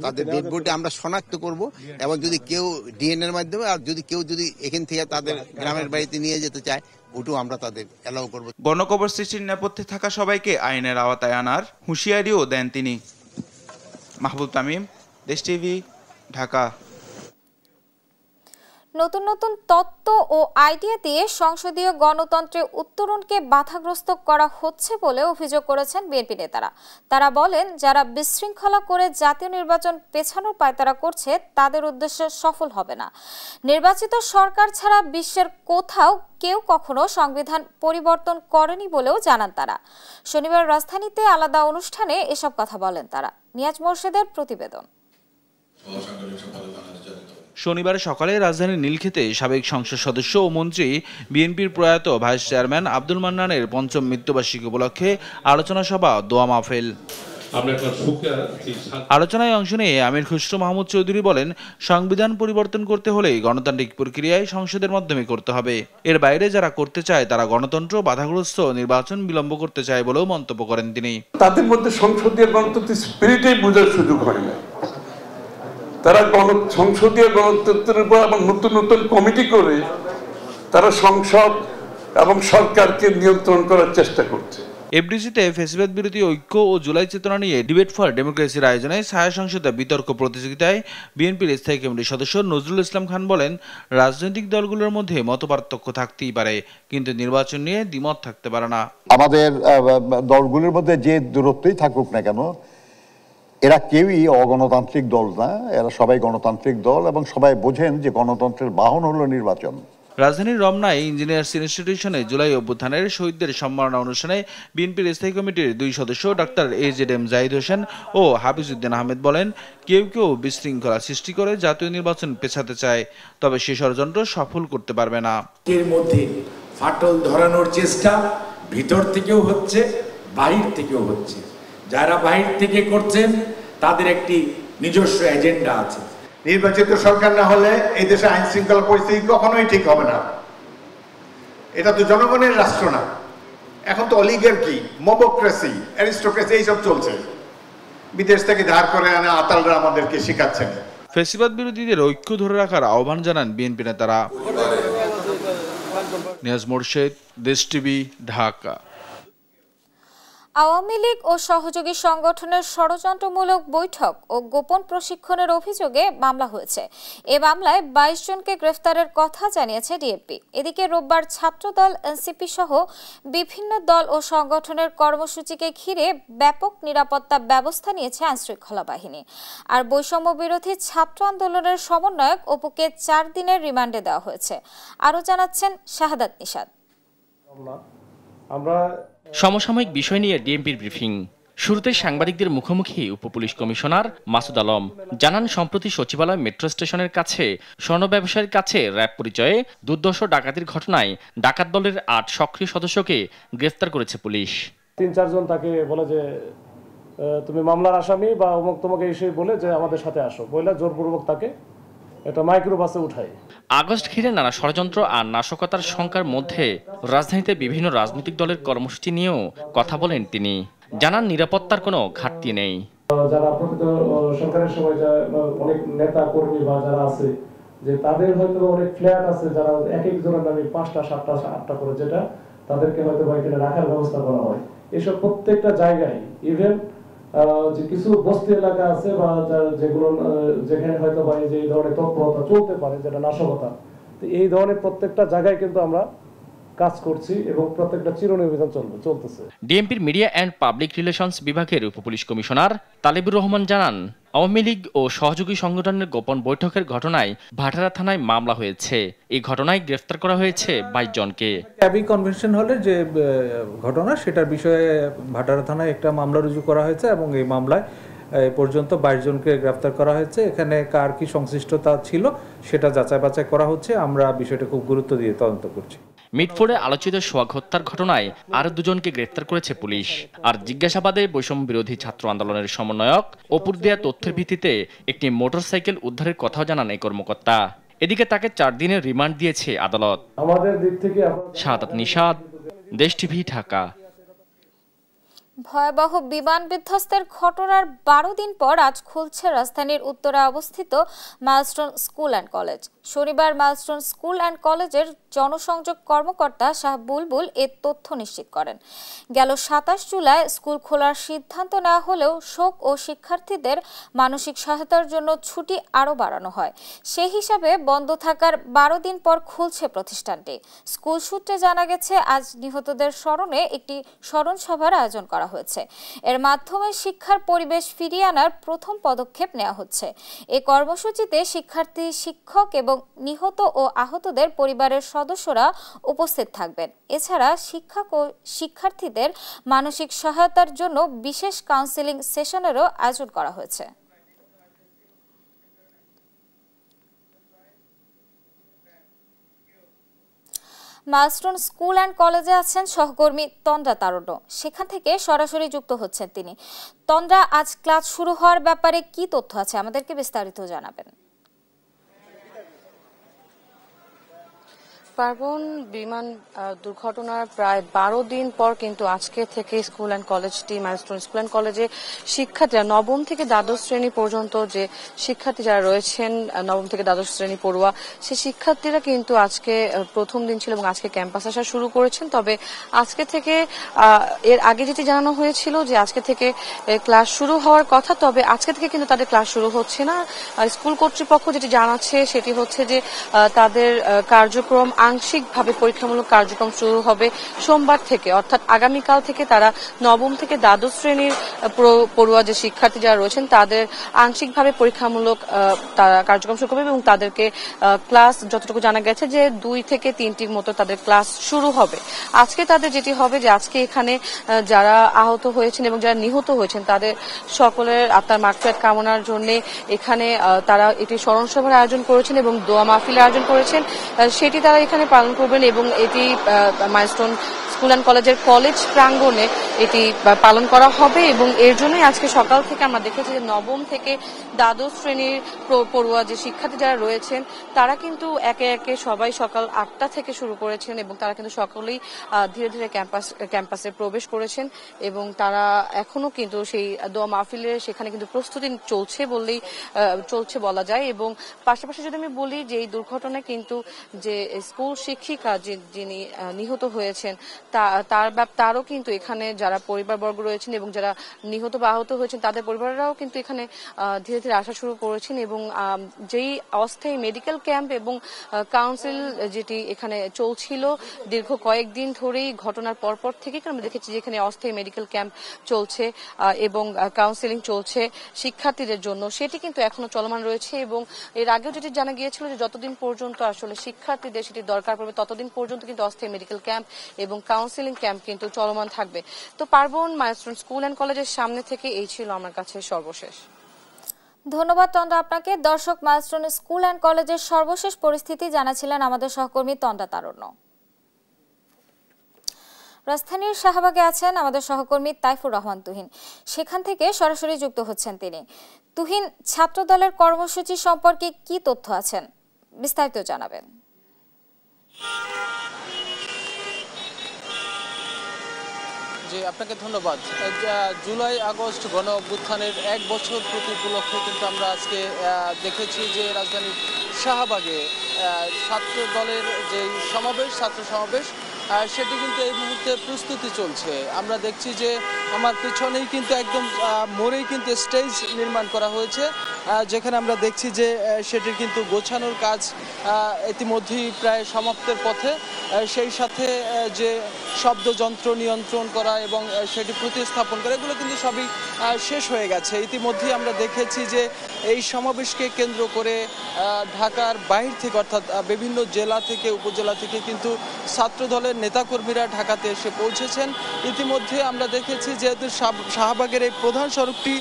তাদের ডেড বডি আমরা শনাক্ত করব, এবং যদি কেউ ডিএনএর মাধ্যমে, আর যদি কেউ এখান থেকে তাদের গ্রামের বাড়িতে নিয়ে যেতে চায় ওটাও আমরা তাদের অ্যালাউ করব। গণকবর সৃষ্টির নেপথ্যে থাকা সবাইকে আইনের আওতায় আনার হুঁশিয়ারিও দেন তিনি। মাহবুব তামিম, দেশ টিভি, ঢাকা। নতুন নতুন তত্ত্ব ও আইডিয়া দিয়ে সংসদীয় গণতন্ত্রের উত্তরণকে বাধাগ্রস্ত করা হচ্ছে বলে অভিযোগ করেছেন বিএনপি নেতারা। তারা বলেন, যারা বিশৃঙ্খলা করে জাতীয় নির্বাচন পেছানোর পায়তারা করছে তাদের উদ্দেশ্য সফল হবে না। নির্বাচিত সরকার ছাড়া বিশ্বের কোথাও কেউ কখনো সংবিধান পরিবর্তন করেনি বলেও জানান তারা। শনিবার রাজধানীতে আলাদা অনুষ্ঠানে এসব কথা বলেন তারা। নিয়াজ মোর্শেদের প্রতিবেদন। শনিবার সকালে রাজধানীর নীলক্ষেতে সাবেক সংসদ সদস্য ও মন্ত্রী বিএনপির প্রয়াত ভাইস চেয়ারম্যান আব্দুল মান্নানের পঞ্চম মৃত্যুবার্ষিকী উপলক্ষে আলোচনা সভা দোয়া মাহফিল। আলোচনায় অংশ নিয়ে আমির খুসরো মাহমুদ চৌধুরী বলেন, সংবিধান পরিবর্তন করতে হলে গণতান্ত্রিক প্রক্রিয়ায় সংসদের মাধ্যমে করতে হবে। এর বাইরে যারা করতে চায় তারা গণতন্ত্র বাধাগ্রস্ত নির্বাচন বিলম্ব করতে চায় বলেও মন্তব্য করেন তিনি। তাদের মধ্যে সংসদীয় গণতন্ত্রের স্পিরিটেই বোঝার সুযোগ হয় না। তারা সংসদীয় গণতন্ত্রের উপর আবার নতুন নতুন কমিটি করে তারা সংসদ এবং সরকারকে নিয়ন্ত্রণ করার চেষ্টা করছে। এফডিসিতে ফ্যাসিবাদ বিরোধী ঐক্য ও জুলাই চেতনা নিয়ে ডিবেট ফর ডেমোক্রেসির আয়োজনে ছায়া সংসদে বিতর্ক প্রতিযোগিতায় বিএনপির স্থায়ী কমিটির সদস্য নজরুল ইসলাম খান বলেন, রাজনৈতিক দলগুলোর মধ্যে মতপার্থক্য থাকতেই পারে, কিন্তু নির্বাচন নিয়ে দ্বিমত থাকতে পারে না। আমাদের দলগুলোর মধ্যে যে দূরত্বই থাকুক না কেন, এরা কেউই অগণতান্ত্রিক দল না, এরা সবাই গণতান্ত্রিক দল এবং সবাই বোঝেন যে গণতন্ত্রের বাহন হলো নির্বাচন। রাজধানীর রমনায় ইঞ্জিনিয়ার্স ইনস্টিটিউশনে জুলাই অভ্যুত্থানের শহীদদের সম্মাননা অনুষ্ঠানে বিএনপির স্থায়ী কমিটির 2 সদস্য ডাক্তার AZM জাহিদ হোসেন ও হাফিজউদ্দিন আহমেদ বলেন, কেউ কেউ বিশৃঙ্খলা সৃষ্টি করে জাতীয় নির্বাচন পেছাতে চায়, তবে সে ষড়যন্ত্র সফল করতে পারবে না। এর মধ্যে ফাটল ধরানোর চেষ্টা ভিতর থেকেও হচ্ছে, বাহির থেকেও হচ্ছে। যারা বাহির থেকে করছেন তাদের একটি নিজস্ব এজেন্ডা আছে। নির্বাচিত সরকার না হলে এই দেশে আইন শৃঙ্খলা পরিস্থিতি কখনোই ঠিক হবে না। এটা তো জনগণের রাষ্ট্র না, এখন তো অলিগার্কি, মবক্রেসি, অ্যারিস্টোক্রেসি এইসব চলছে। বিদেশ থেকে ধার করে আনা আতালরা আমাদেরকে শেখাচ্ছেন। ফ্যাসিবাদ বিরোধীদের ঐক্য ধরে রাখার আহ্বান জানান বিএনপি নেতারা। নিয়াজ মোর্শেদ, দেশ টিভি, ঢাকা। আওয়ামী লীগ ও সহযোগী সংগঠনের ষড়যন্ত্রমূলক বৈঠক ও গোপন প্রশিক্ষণের অভিযোগে মামলা হয়েছে। এ মামলায় 22 জনকে গ্রেফতারের কথা জানিয়েছে ডিএমপি। এদিকে রোববার ছাত্রদল, এনসিপি সহ বিভিন্ন দল ও সংগঠনের কর্মসূচিকে ঘিরে ব্যাপক নিরাপত্তা ব্যবস্থা নিয়েছে আইনশৃঙ্খলা বাহিনী। আর বৈষম্য বিরোধী ছাত্র আন্দোলনের সমন্বয়ক অপুকে 4 দিনের রিমান্ডে দেওয়া হয়েছে। আরও জানাচ্ছেন শাহাদাত নিশাদ। সমসাময়িক বিষয় নিয়ে ডিএমপির ব্রিফিং শুরুতে সাংবাদিকদের মুখোমুখি উপপুলিশ কমিশনার মাসুদ আলম জানান, সম্প্রতি সচিবালয় মেট্রো স্টেশনের কাছে স্বর্ণ ব্যবসায়ীর কাছে র্যাব পরিচয়ে দুর্ধর্ষ ডাকাতির ঘটনায় ডাকাত দলের 8 সক্রিয় সদস্যকে গ্রেফতার করেছে পুলিশ। 3-4 জন তাকে বলে যে তুমি মামলার আসামি বা অমুক তোমাকে এসে বলে যে আমাদের সাথে আসো, বলে জোরপূর্বক তাকে এটা মাইক্রোবাসে উঠায়। আগস্ট ঘিরে নানা ষড়যন্ত্র আর নাশকতার শঙ্কার মধ্যে রাজধানীতে বিভিন্ন রাজনৈতিক দলের কর্মসূচি নিয়েও কথা বলেন তিনি। জানান, নিরাপত্তার কোনো ঘাটতি নেই। যারা প্রকৃত সরকারের সময় অনেক নেতা কর্মী বা যারা আছে যে তাদের হয়তো অনেক ফ্ল্যাট আছে, যারা এক একজনের নামে 5টা 7টা 8টা করে, যেটা তাদেরকে হয়তো এখানে রাখার ব্যবস্থা করা হয়। এসব প্রত্যেকটা জায়গায় ইভেন যে কিছু বস্তি এলাকা আছে বা যেগুলো যেখানে হয়তো বা এই যে এই ধরনের তৎপরতা চলতে পারে, যেটা নাশকতা, তো এই ধরনের প্রত্যেকটা জায়গায় কিন্তু আমরা কাজ করছি এবং প্রত্যেকটা চিরনির্বাচন চলতেছে। ডিএমপির মিডিয়া অ্যান্ড পাবলিক রিলেশনস বিভাগের উপপুলিশ কমিশনার তালিবুর রহমান জানান, আওয়ামী লীগ ও সহযোগী সংগঠনের গোপন বৈঠকের ঘটনায় ভাটারা থানায় মামলা হয়েছে। এই ঘটনায় গ্রেফতার করা হয়েছে 22 জনকে। অ্যাবি কনভেনশন হলের যে ঘটনা, সেটার বিষয়ে ভাটারা থানায় একটা মামলা রুজু করা হয়েছে এবং এই মামলায় পর্যন্ত 22 জনকে গ্রেফতার করা হয়েছে। এখানে কার কি সংশ্লিষ্টতা ছিল সেটা যাচাই বাছাই করা হচ্ছে। আমরা বিষয়টা খুব গুরুত্ব দিয়ে তদন্ত করছি। মিটফোর্ডে আলোচিত সোহাগ হত্যার ঘটনায় আরো 2 জনকে গ্রেফতার করেছে পুলিশ। আর জিজ্ঞাসাবাদে বৈষম্য বিরোধী ছাত্র আন্দোলনের সমন্বয়ক অপুর দেয়া তথ্যের ভিত্তিতে একটি মোটরসাইকেল উদ্ধারের কথাও জানান এই কর্মকর্তা। এদিকে তাকে 4 দিনের রিমান্ড দিয়েছে আদালত। আমাদের দিক থেকে শাহাদাত নিশাদ, দেশ টিভি, ঢাকা। ভয়াবহ বিমান বিধ্বস্তের ঘটনার 12 দিন পর আজ খুলছে রাজধানীর উত্তরে অবস্থিত মাইলস্টোন স্কুল অ্যান্ড কলেজ। শনিবার মাইলস্টোন স্কুল অ্যান্ড কলেজের জনসংযোগ কর্মকর্তা শাহ বুলবুল এ তথ্য নিশ্চিত করেন। গেল 27 জুলাই স্কুল খোলার সিদ্ধান্ত নেওয়া হলেও শোক ও শিক্ষার্থীদের মানসিক সহায়তার জন্য ছুটি আরও বাড়ানো হয়। সেই হিসাবে বন্ধ থাকার 12 দিন পর খুলছে প্রতিষ্ঠানটি। স্কুল সূত্রে জানা গেছে আজ নিহতদের স্মরণে একটি স্মরণ সভার আয়োজন করা হয়েছে। এর মাধ্যমে শিক্ষার পরিবেশ ফিরিয়ে আনার প্রথম পদক্ষেপ নেওয়া হচ্ছে। এই কর্মসূচিতে শিক্ষার্থী, শিক্ষক এবং নিহত ও আহতদের পরিবারের সদস্যরা উপস্থিত থাকবেন। এছাড়া শিক্ষক ও শিক্ষার্থীদের মানসিক সহায়তার জন্য বিশেষ কাউন্সেলিং সেশনেরও আয়োজন করা হয়েছে। মাইলস্টোন স্কুল অ্যান্ড কলেজে আছেন সহকর্মী তন্দ্রা তারুণ্য। সেখান থেকে সরাসরি যুক্ত হচ্ছেন তিনি। তন্দ্রা, আজ ক্লাস শুরু হওয়ার ব্যাপারে কি তথ্য আছে, আমাদেরকে বিস্তারিত জানাবেন। পার্বণ, বিমান দুর্ঘটনার প্রায় 12 দিন পর কিন্তু আজকে থেকে স্কুল অ্যান্ড কলেজটি, মাইলস্টোন স্কুল অ্যান্ড কলেজে শিক্ষার্থীরা নবম থেকে দ্বাদশ শ্রেণী পর্যন্ত যে শিক্ষার্থী যারা রয়েছেন, নবম থেকে দ্বাদশ শ্রেণী পড়ুয়া, সেই শিক্ষার্থীরা কিন্তু আজকে প্রথম দিন ছিল এবং আজকে ক্যাম্পাস আসা শুরু করেছেন। তবে আজকে থেকে এর আগে যেটি জানানো হয়েছিল যে আজকে থেকে ক্লাস শুরু হওয়ার কথা, তবে আজকে থেকে কিন্তু তাদের ক্লাস শুরু হচ্ছে না। স্কুল কর্তৃপক্ষ যেটি জানাচ্ছে সেটি হচ্ছে যে তাদের কার্যক্রম আংশিকভাবে পরীক্ষামূলক কার্যক্রম শুরু হবে সোমবার থেকে, অর্থাৎ আগামীকাল থেকে তারা নবম থেকে দ্বাদশ শ্রেণীর পড়ুয়া যে শিক্ষার্থী যারা রয়েছেন তাদের আংশিকভাবে পরীক্ষামূলক তারা কার্যক্রম শুরু করবে এবং তাদেরকে ক্লাস যতটুকু জানা গেছে যে 2 থেকে 3টির মতো তাদের ক্লাস শুরু হবে। আজকে তাদের যেটি হবে যে আজকে এখানে যারা আহত হয়েছেন এবং যারা নিহত হয়েছেন তাদের সকলের আত্মার মাগফিরাত কামনার জন্য এখানে তারা এটি স্মরণ সভার আয়োজন করেছেন এবং দোয়া মাহফিলের আয়োজন করেছেন। সেটি তারা এখানে পালন করবেন এবং এটি মাইলস্টোন স্কুল অ্যান্ড কলেজের কলেজ প্রাঙ্গণে এটি পালন করা হবে এবং এর জন্যই আজকে সকাল থেকে আমরা দেখেছি যে নবম থেকে দ্বাদশ শ্রেণীর পড়ুয়া যে শিক্ষার্থী যারা রয়েছেন তারা কিন্তু একে একে সবাই সকাল 8টা থেকে শুরু করেছেন এবং তারা কিন্তু সকলেই ধীরে ধীরে ক্যাম্পাসে প্রবেশ করেছেন এবং তারা এখনো কিন্তু সেই দোয়া মাহফিলের সেখানে কিন্তু প্রস্তুতি চলছে বলা যায়। এবং পাশাপাশি যদি আমি বলি যে এই দুর্ঘটনায় কিন্তু যে স্কুল শিক্ষিকা যিনি নিহত হয়েছেন তারও কিন্তু এখানে যারা পরিবারবর্গ রয়েছেন এবং যারা নিহত বা আহত হয়েছেন তাদের পরিবাররাও কিন্তু এখানে ধীরে ধীরে আসা শুরু করেছেন এবং যেই অস্থায়ী মেডিকেল ক্যাম্প এবং কাউন্সিল যেটি এখানে চলছিল দীর্ঘ কয়েকদিন ধরেই ঘটনার পরপর থেকে আমরা দেখেছি যে এখানে অস্থায়ী মেডিকেল ক্যাম্প চলছে এবং কাউন্সিলিং চলছে শিক্ষার্থীদের জন্য, সেটি কিন্তু এখনো চলমান রয়েছে এবং এর আগেও যেটি জানা গিয়েছিল যে যতদিন পর্যন্ত আসলে শিক্ষার্থীদের সেটি দরকার পড়বে ততদিন পর্যন্ত কিন্তু অস্থায়ী মেডিকেল ক্যাম্প এবং কাউন্সিলিং ক্যাম্প কিন্তু চলমান থাকবে। তো পার্বণ, মাইলস্টোন স্কুল অ্যান্ড কলেজের সামনে থেকে এই ছিল আমার কাছে সর্বশেষ। ধন্যবাদ তন্দ্রা আপনাকে। দর্শক, মাইলস্টোন স্কুল অ্যান্ড কলেজের সর্বশেষ পরিস্থিতি জানাছিলেন আমাদের সহকর্মী তন্দ্রা তারুণ্য। রাজধানীর শাহবাগে আছেন আমাদের সহকর্মী তাইফুর রহমান তুহিন। সেখান থেকে সরাসরি যুক্ত হচ্ছেন তিনি। তুহিন, ছাত্রদলের কর্মসূচি সম্পর্কে কি তথ্য আছেন, বিস্তারিত জানাবেন। আপনাকে ধন্যবাদ। জুলাই আগস্ট গণ অভ্যুত্থানের 1 বছর পূর্তি উপলক্ষে কিন্তু আমরা আজকে দেখেছি যে রাজধানীর শাহবাগে ছাত্র দলের যে ছাত্র সমাবেশ সেটি কিন্তু এই মুহূর্তে প্রস্তুতি চলছে। আমরা দেখছি যে আমার পিছনেই কিন্তু একদম মোড়েই কিন্তু স্টেজ নির্মাণ করা হয়েছে, যেখানে আমরা দেখছি যে সেটির কিন্তু গোছানোর কাজ ইতিমধ্যেই প্রায় সমাপ্তের পথে। সেই সাথে যে শব্দযন্ত্র নিয়ন্ত্রণ করা এবং সেটি প্রতিস্থাপন করা এগুলো কিন্তু সবই শেষ হয়ে গেছে। ইতিমধ্যেই আমরা দেখেছি যে এই সমাবেশকে কেন্দ্র করে ঢাকার বাইরে থেকে অর্থাৎ বিভিন্ন জেলা থেকে উপজেলা থেকে কিন্তু ছাত্র দলের নেতাকর্মীরা ঢাকাতে এসে পৌঁছেছেন। ইতিমধ্যে আমরা দেখেছি যেহেতু শাহবাগের এই প্রধান সড়কটি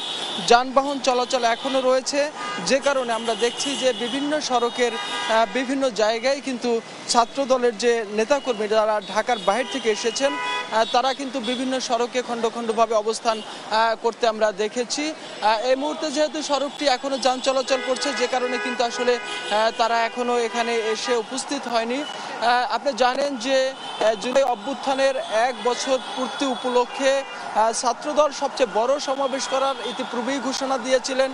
যানবাহন চলাচল এখনও রয়েছে, যে কারণে আমরা দেখছি যে বিভিন্ন সড়কের বিভিন্ন জায়গায় কিন্তু ছাত্র দলের যে নেতাকর্মী যারা ঢাকার বাইরে থেকে এসেছেন তারা কিন্তু বিভিন্ন সড়কে খণ্ড খণ্ডভাবে অবস্থান করতে আমরা দেখেছি। এই মুহূর্তে যেহেতু সড়কটি এখনো যান চলাচল করছে, যে কারণে কিন্তু আসলে তারা এখনো এখানে এসে উপস্থিত হয়নি। আপনি জানেন যে জুলাই অভ্যুত্থানের 1 বছর পূর্তি উপলক্ষে ছাত্রদল সবচেয়ে বড় সমাবেশ করার ইতিপূর্বেই ঘোষণা দিয়েছিলেন,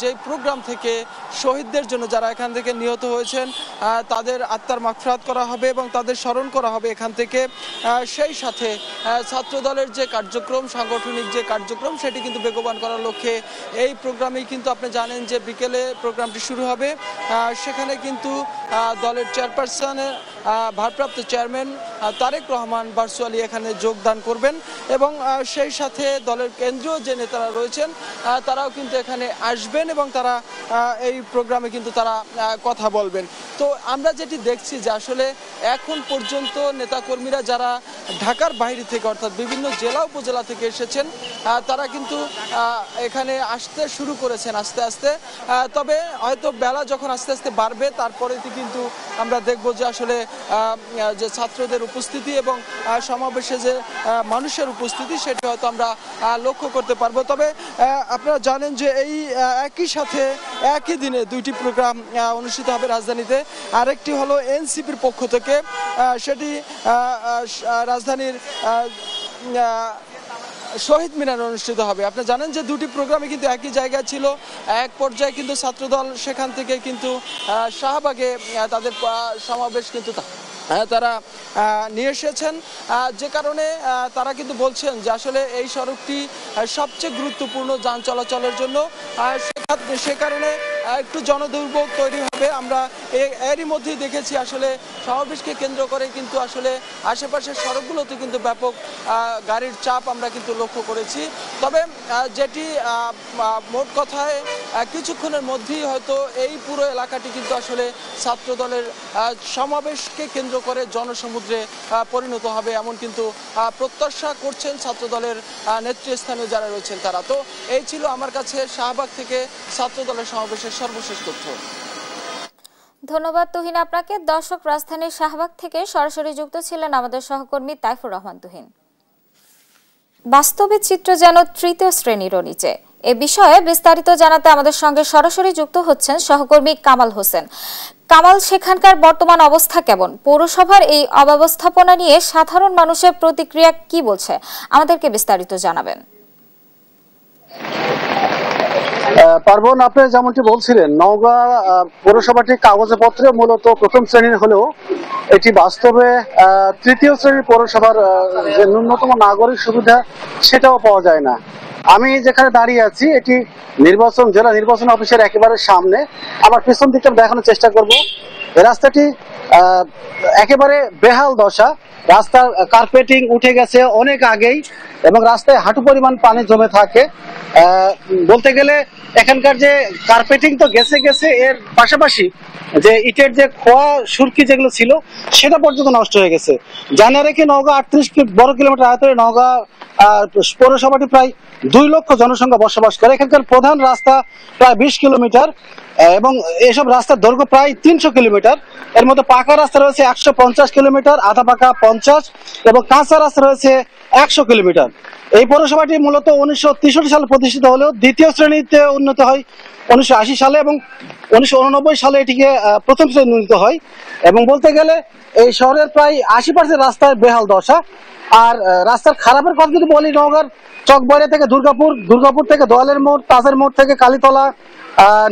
যে প্রোগ্রাম থেকে শহীদদের জন্য যারা এখান থেকে নিহত হয়েছেন তাদের আত্মার মাগফিরাত করা হবে এবং তাদের স্মরণ করা হবে এখান থেকে। সেই সাথে ছাত্রদলের যে কার্যক্রম, সাংগঠনিক যে কার্যক্রম, সেটি কিন্তু বেগবান করার লক্ষ্যে এই প্রোগ্রামেই কিন্তু আপনি জানেন যে বিকেলে প্রোগ্রামটি শুরু হবে। সেখানে কিন্তু দলের চেয়ারপারসনের ভারপ্রাপ্ত চেয়ারম্যান তারেক রহমান ভার্চুয়ালি এখানে যোগদান করবেন এবং সেই সাথে দলের কেন্দ্রীয় যে নেতারা রয়েছেন তারাও কিন্তু এখানে আসবেন এবং তারা এই প্রোগ্রামে কিন্তু তারা কথা বলবেন। তো আমরা যেটি দেখছি যে আসলে এখন পর্যন্ত নেতাকর্মীরা যারা ঢাকার বাইরে থেকে অর্থাৎ বিভিন্ন জেলা উপজেলা থেকে এসেছেন তারা কিন্তু এখানে আসতে শুরু করেছেন আস্তে আস্তে। তবে হয়তো বেলা যখন আস্তে আস্তে বাড়বে তারপরে কিন্তু আমরা দেখব যে আসলে যে ছাত্রদের উপস্থিতি এবং সমাবেশে যে মানুষের উপস্থিতি সেটি হয়তো আমরা লক্ষ্য করতে পারবো। তবে আপনারা জানেন যে এই একই সাথে একই দিনে 2টি প্রোগ্রাম অনুষ্ঠিত হবে রাজধানীতে। আরেকটি হলো এনসিপির পক্ষ থেকে, সেটি রাজধানীর শহীদ মিনারে অনুষ্ঠিত হবে। আপনি জানেন যে 2টি প্রোগ্রামে কিন্তু একই জায়গা ছিল। এক পর্যায়ে কিন্তু ছাত্রদল সেখান থেকে কিন্তু শাহবাগে তাদের সমাবেশ কিন্তু তারা নিয়ে এসেছেন, যে কারণে তারা কিন্তু বলছেন যে আসলে এই সড়কটি সবচেয়ে গুরুত্বপূর্ণ যান চলাচলের জন্য। সে কারণে একটু জনদুর্ভোগ তৈরি হবে। আমরা এরই মধ্যেই দেখেছি আসলে সমাবেশকে কেন্দ্র করে কিন্তু আসলে আশেপাশের সড়কগুলোতে কিন্তু ব্যাপক গাড়ির চাপ আমরা কিন্তু লক্ষ্য করেছি। তবে যেটি মোট কথায় কিছুক্ষণের মধ্যেই হয়তো এই পুরো এলাকাটি কিন্তু আসলে ছাত্রদলের সমাবেশকে কেন্দ্র করে জনসমুদ্রে পরিণত হবে, এমন কিন্তু প্রত্যাশা করছেন ছাত্রদলের নেতৃস্থানীয় যারা রয়েছেন তারা। তো এই ছিল আমার কাছে শাহবাগ থেকে ছাত্রদলের সমাবেশের সর্বশেষ তথ্য। ধন্যবাদ তুহিন আপনাকে। দর্শক, রাজধানীর শাহবাগ থেকে সরাসরি যুক্ত ছিলেন আমাদের সহকর্মী তাইফুর রহমান তুহিন। বাস্তবে চিত্র যেন তৃতীয় শ্রেণীরও নিচে, এ বিষয়ে বিস্তারিত জানাতে আমাদের সঙ্গে সরাসরি যুক্ত হচ্ছেন সহকর্মী কামাল হোসেন। কামাল, সেখানকার বর্তমান অবস্থা কেমন? পৌরসভার এই অব্যবস্থাপনা নিয়ে সাধারণ মানুষের প্রতিক্রিয়া কি বলছে, আমাদেরকে বিস্তারিত জানাবেন। পার্বণ, আপনি যেমনটি বলছিলেন, নওগাঁ পৌরসভাটি কাগজে পত্রে মূলত প্রথম শ্রেণীর হলেও এটি বাস্তবে তৃতীয় শ্রেণীর পৌরসভার যে ন্যূনতম নাগরিক সুবিধা সেটাও পাওয়া যায় না। আমি যেখানে দাঁড়িয়ে আছি এটি জেলা নির্বাচন অফিসের একেবারে সামনে। আমার পেছন দিকটা দেখানোর চেষ্টা করব। এই রাস্তাটি একেবারে বেহাল দশা, রাস্তার কার্পেটিং উঠে গেছে অনেক আগেই এবং রাস্তায় হাঁটু পরিমাণ পানি জমে থাকে। বলতে গেলে এখানকার যে কার্পেটিং তো গেছে, এর পাশাপাশি যে ইটের যে খোয়া সুরকি যেগুলো ছিল সেটা পর্যন্ত নষ্ট হয়ে গেছে। জানিয়ে রেখে নওগাঁ 38 বর্গ কিলোমিটার আয়তনে নওগাঁ পৌরসভাটি প্রায় 2 লক্ষ জনসংখ্যা বসবাস করে। এখানকার প্রধান রাস্তা প্রায় 20 কিলোমিটার এবং এসব রাস্তার দৈর্ঘ্য প্রায় 300 কিলোমিটার। এর মধ্যে পাকা রাস্তা রয়েছে 150 কিলোমিটার, আধা পাকা 50 এবং কাঁচা রাস্তা রয়েছে 100 কিলোমিটার। এই পৌরসভাটি মূলত 1963 সালে প্রতিষ্ঠিত হলেও দ্বিতীয় শ্রেণীতে উন্নীত হয় 1980 সালে এবং 1989 সালে এটিকে প্রথম শ্রেণী উন্নীত হয়। এবং বলতে গেলে এই শহরের প্রায় 80% রাস্তার বেহাল দশা। আর রাস্তার খারাপের কথা যদি বলি, নওগাঁর চকবাড়ি থেকে দুর্গাপুর থেকে দোয়ালের মোড়, তাজের মোড় থেকে কালীতলা,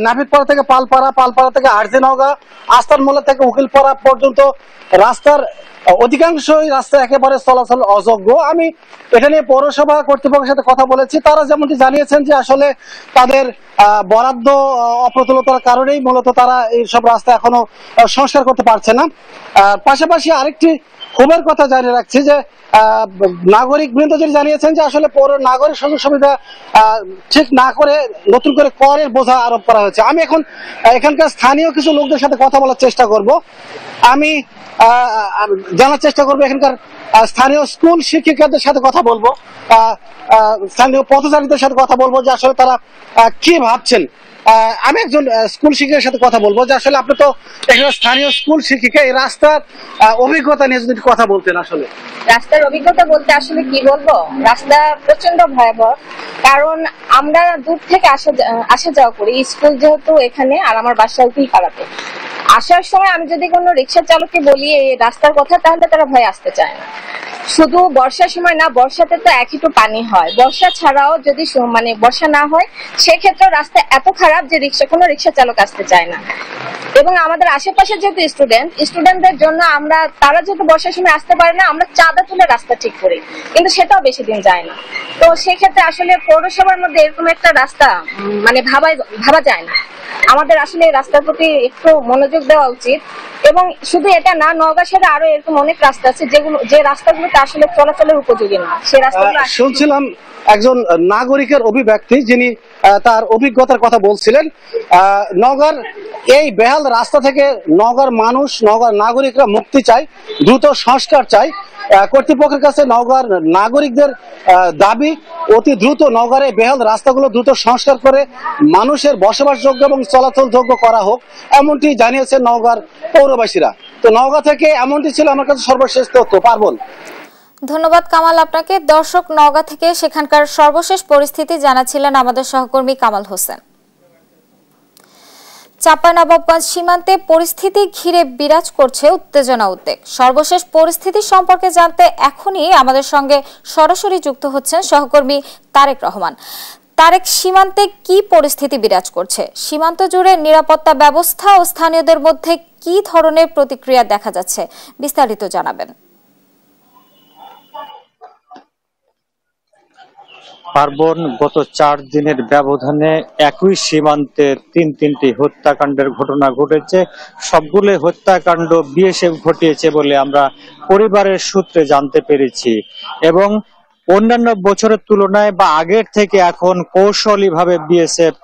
নাভিদপাড়া থেকে পালপাড়া থেকে আরজে নওগাঁ, আস্তার মোড় থেকে উকিলপাড়া পর্যন্ত রাস্তার অধিকাংশই রাস্তা একেবারে চলাচল অযোগ্য। আমি এটা নিয়ে পৌরসভা কর্তৃপক্ষের সাথে কথা বলেছি। তারা যেমনটি জানিয়েছেন যে আসলে তাদের বরাদ্দ অপ্রতুলতার কারণেই মূলত তারা এইসব রাস্তা এখনো সংস্কার করতে পারছে না। পাশাপাশি আরেকটি ক্ষোভের কথা জানিয়ে রাখছি যে নাগরিক বৃন্দ যিনি জানিয়েছেন যে আসলে পৌর নাগরিক সুযোগ সুবিধা ঠিক না করে নতুন করে করের বোঝা আরোপ করা হয়েছে। আমি এখন এখানকার স্থানীয় কিছু লোকদের সাথে কথা বলার চেষ্টা করব। আমি জানার চেষ্টা করবো এখানকার স্থানীয় স্কুল শিক্ষিকাদের সাথে কথা বলবো, স্থানীয় পথচারীদের সাথে কথা বলবো যে আসলে তারা কি ভাবছেন আমি একজন স্কুল শিক্ষকের সাথে কথা বলবো যে আসলে আপনি তো এখানে স্থানীয় স্কুল শিক্ষিকা, এই রাস্তার অভিজ্ঞতা নিয়ে যদি কথা বলতেন। আসলে রাস্তার অভিজ্ঞতা বলতে আসলে কি বলবো, রাস্তা প্রচন্ড ভয়াবহ। কারণ আমরা দূর থেকে আসা যাওয়া করি, স্কুল যেহেতু এখানে আর আমার বাসা উঠেই পাড়াতে। আসার সময় আমি যদি কোনো রিক্সা চালককে বলি এই রাস্তার কথা, তাহলে তারা ভয় আসতে চায় না। শুধু বর্ষার সময় না, বর্ষাতে তো এক একটু পানি হয়, বর্ষা ছাড়াও যদি মানে বর্ষা না হয় সেক্ষেত্রে রাস্তা এত খারাপ যে কোনো রিক্সা চালক আসতে চায় না। এবং আমাদের আশেপাশে যেহেতু স্টুডেন্টদের জন্য তারা যেহেতু বর্ষার সময় আসতে পারে না, আমরা চাঁদা তুলে রাস্তা ঠিক করি, কিন্তু সেটাও বেশি দিন যায় না। তো সেক্ষেত্রে আসলে পৌরসভার মধ্যে এরকম একটা রাস্তা মানে ভাবা যায় না। আমাদের আসলে রাস্তার প্রতি একটু মনোযোগ দেওয়া উচিত। এবং শুধু এটা না, নওগাঁ শহরে আরো এরকম অনেক রাস্তা আছে যে রাস্তাগুলোতে আসলে চলাচলের উপযোগী না। সেই রাস্তাগুলো শুনছিলাম একজন নাগরিকের অভিব্যক্তি, যিনি তার অভিজ্ঞতার কথা বলছিলেন। নওগাঁর এই বেহাল রাস্তা থেকে নওগাঁর মানুষ, নওগাঁর নাগরিকরা মুক্তি চায়, দ্রুত সংস্কার চায়। কর্তৃপক্ষের কাছে নওগাঁর নাগরিকদের দাবি অতি দ্রুত নওগাঁর এই বেহাল রাস্তাগুলো দ্রুত সংস্কার করে মানুষের বসবাসযোগ্য এবং চলাচলযোগ্য করা হোক, এমনটি জানিয়েছেন নওগাঁর পৌরবাসীরা। তো নওগাঁ থেকে এমনটি ছিল আমার কাছে সর্বশেষ তথ্য। পার্বণ। ধন্যবাদ কামাল আপনাকে। দর্শক, নওগাঁ থেকে সেখানকার সর্বশেষ পরিস্থিতি জানাচ্ছিলেন আমাদের সহকর্মী কামাল হোসেন। চাঁপাইনবাবগঞ্জ সীমান্তে পরিস্থিতি ঘিরে বিরাজ করছে উত্তেজনা, উদ্বেগ। সর্বশেষ পরিস্থিতি সম্পর্কে জানতে এখনই আমাদের সঙ্গে সরাসরি যুক্ত হচ্ছেন সহকর্মী তারেক রহমান। তারেক, সীমান্তে কি পরিস্থিতি বিরাজ করছে? সীমান্ত জুড়ে নিরাপত্তা ব্যবস্থা ও স্থানীয়দের মধ্যে কি ধরনের প্রতিক্রিয়া দেখা যাচ্ছে, বিস্তারিত জানাবেন। পার্বণ, গত 4 দিনের ব্যবধানে একই সীমান্তে তিনটি হত্যাকাণ্ডের ঘটনা ঘটেছে। সবগুলো হত্যাকাণ্ড বিএসএফ ঘটিয়েছে বলে আমরা পরিবারের সূত্রে জানতে পেরেছি। এবং অন্যান্য বছরের তুলনায় বা আগের থেকে এখন কৌশলীভাবে বিএসএফ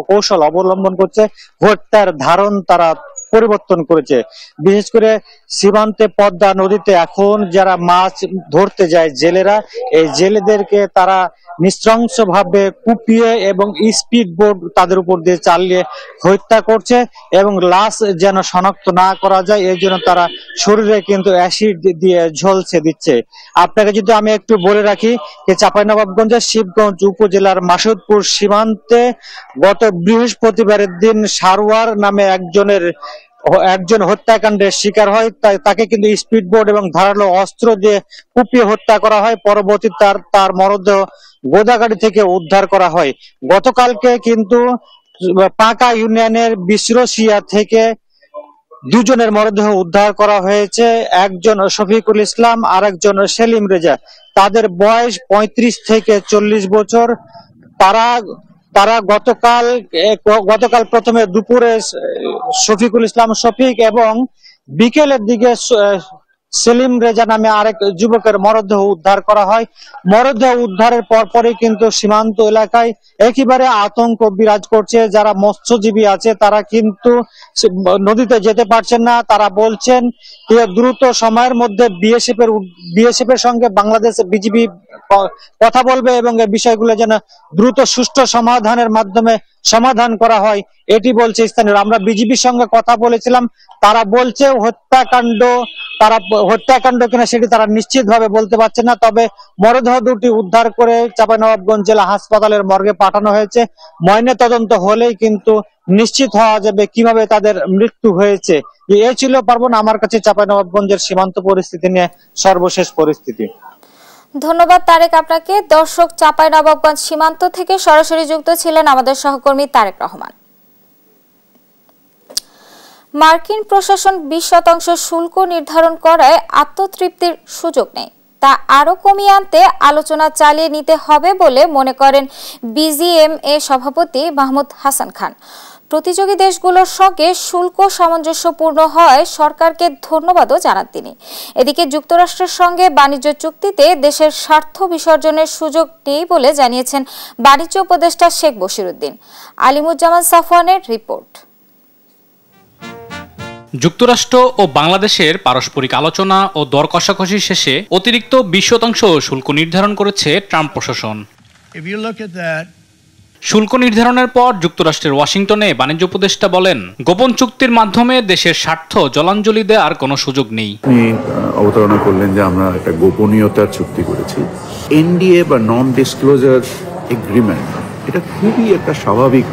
কৌশল অবলম্বন করছে, হত্যার ধারণ তারা পরিবর্তন করেছে। বিশেষ করে সীমান্তে পদ্মা নদীতে এখন যারা মাছ ধরতে যায় জেলেরা, এই জেলেদেরকে তারা নৃশংসভাবে কুপিয়ে এবং স্পিড বোট তাদের উপর দিয়ে চালিয়ে হত্যা করছে এবং লাশ যেন শনাক্ত না করা যায় এই জন্য তারা শরীরে কিন্তু অ্যাসিড দিয়ে ঝলসে দিচ্ছে। আপনাকে যদি আমি একটু বলে রাখি যে চাঁপাইনবাবগঞ্জের শিবগঞ্জ উপজেলার মাসুদপুর সীমান্তে গত বৃহস্পতিবারের দিন সারোয়ার নামে একজন হত্যাকাণ্ডের শিকার হয়। তাকে কিন্তু স্পিড বোট এবং ধারালো অস্ত্র দিয়ে কুপিয়ে হত্যা করা হয়। পরবর্তী তার মরদেহ গোদাগাড়ি থেকে উদ্ধার করা হয়। গতকালকে কিন্তু পাকা ইউনিয়নের বিশরসিয়া থেকে 2 জনের মরদেহ উদ্ধার করা হয়েছে। একজন শফিকুল ইসলাম আর একজন সেলিম রেজা। তাদের বয়স 35 থেকে 40 বছর। তারা গতকাল প্রথমে দুপুরে শফিকুল ইসলাম শফিক এবং বিকেলের দিকে সেলিম রেজা নামে আরেক যুবকের মরদেহ উদ্ধার করা হয়। মরদেহ উদ্ধারের পরপরই কিন্তু সীমান্ত এলাকায় একেবারে আতঙ্ক বিরাজ করছে। যারা মৎস্যজীবী আছে তারা কিন্তু নদীতে যেতে পারছেন না। তারা বলছেন যে দ্রুত সময়ের মধ্যে বিএসএফ এর সঙ্গে বাংলাদেশ বিজিবি কথা বলবে এবং এই বিষয়গুলো যেন দ্রুত সুষ্ঠু সমাধানের মাধ্যমে সমাধান করা হয়, এটি বলছে স্থানীয়রা। আমরা বিজিবির সঙ্গে কথা বলেছিলাম, তারা বলছে হত্যাকাণ্ড কিনা সেটি তারা নিশ্চিত ভাবে বলতে পারছে না। তবে মরদেহ দুটি উদ্ধার করে চাঁপাইনবাবগঞ্জ জেলা হাসপাতালের মর্গে পাঠানো হয়েছে। ময়না তদন্ত হলেই কিন্তু নিশ্চিত হওয়া যাবে কিভাবে তাদের মৃত্যু হয়েছে। এই ছিল পার্বণ আমার কাছে চাঁপাইনবাবগঞ্জের সীমান্ত পরিস্থিতি নিয়ে সর্বশেষ পরিস্থিতি। ধন্যবাদ তারেক আপনাকে। দর্শক, চাঁপাইনবাবগঞ্জ সীমান্ত থেকে সরাসরি যুক্ত ছিলেন আমাদের সহকর্মী তারেক রহমান। মার্কিন প্রশাসন 20% শুল্ক নির্ধারণ করায় আত্মতৃপ্তির সুযোগ নেই, তা আরো কমিয়ে আনতে আলোচনা চালিয়ে নিতে হবে বলে মনে করেন বিজিএমএ সভাপতি মাহমুদ হাসান খান। প্রতিযোগী দেশগুলোর সঙ্গে শুল্ক সামঞ্জস্যপূর্ণ হয় সরকারকে ধন্যবাদও জানান তিনি। এদিকে যুক্তরাষ্ট্রের সঙ্গে বাণিজ্য চুক্তিতে দেশের স্বার্থ বিসর্জনের সুযোগ নেই বলে জানিয়েছেন বাণিজ্য উপদেষ্টা শেখ বশিরউদ্দিন। আলিমুজ্জামান সাফওয়ানের রিপোর্ট। যুক্তরাষ্ট্র ও বাংলাদেশের পারস্পরিক আলোচনা ও দর কষাকষি শেষে অতিরিক্ত 20% শুল্ক নির্ধারণ করেছে ট্রাম্প প্রশাসন। শুল্ক নির্ধারণের পর যুক্তরাষ্ট্রের ওয়াশিংটনে বাণিজ্য উপদেষ্টা বলেন, গোপন চুক্তির মাধ্যমে দেশের স্বার্থ জলাঞ্জলি দেওয়ার কোনো সুযোগ নেই। তিনি অবতারণা করলেন যে আমরা একটা গোপনীয়তার চুক্তি করেছি। এনডিএ বা নন ডিসক্লোজার এগ্রিমেন্ট এটা খুবই একটা স্বাভাবিক